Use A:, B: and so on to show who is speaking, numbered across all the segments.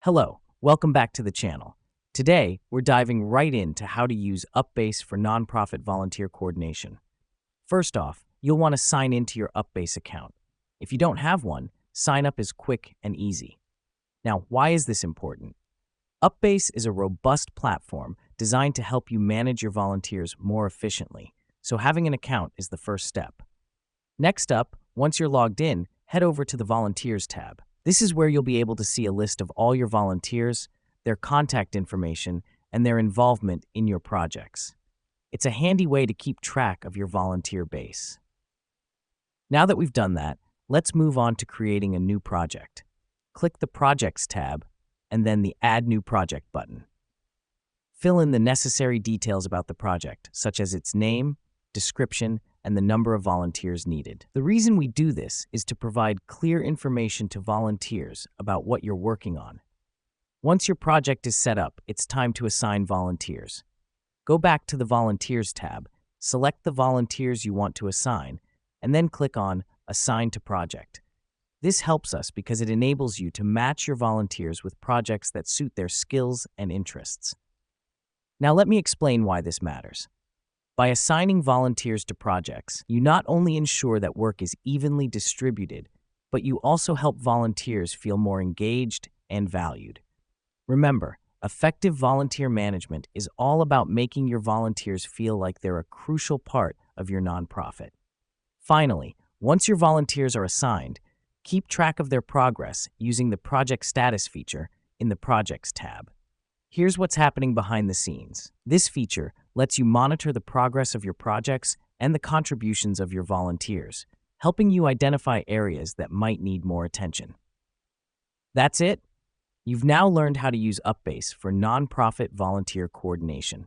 A: Hello, welcome back to the channel. Today, we're diving right into how to use UPBASE for nonprofit volunteer coordination. First off, you'll want to sign into your UPBASE account. If you don't have one, sign up is quick and easy. Now, why is this important? UPBASE is a robust platform designed to help you manage your volunteers more efficiently, so having an account is the first step. Next up, once you're logged in, head over to the Volunteers tab. This is where you'll be able to see a list of all your volunteers, their contact information, and their involvement in your projects. It's a handy way to keep track of your volunteer base. Now that we've done that, let's move on to creating a new project. Click the Projects tab and then the Add New Project button. Fill in the necessary details about the project, such as its name, description, and the number of volunteers needed. The reason we do this is to provide clear information to volunteers about what you're working on. Once your project is set up, it's time to assign volunteers. Go back to the Volunteers tab, select the volunteers you want to assign, and then click on Assign to Project. This helps us because it enables you to match your volunteers with projects that suit their skills and interests. Now let me explain why this matters. By assigning volunteers to projects, you not only ensure that work is evenly distributed, but you also help volunteers feel more engaged and valued. Remember, effective volunteer management is all about making your volunteers feel like they're a crucial part of your nonprofit. Finally, once your volunteers are assigned, keep track of their progress using the Project Status feature in the Projects tab. Here's what's happening behind the scenes. This feature lets you monitor the progress of your projects and the contributions of your volunteers, helping you identify areas that might need more attention. That's it. You've now learned how to use UPBASE for nonprofit volunteer coordination.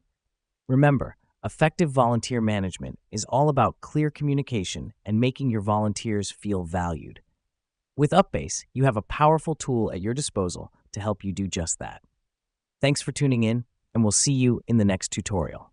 A: Remember, effective volunteer management is all about clear communication and making your volunteers feel valued. With UPBASE, you have a powerful tool at your disposal to help you do just that. Thanks for tuning in, and we'll see you in the next tutorial.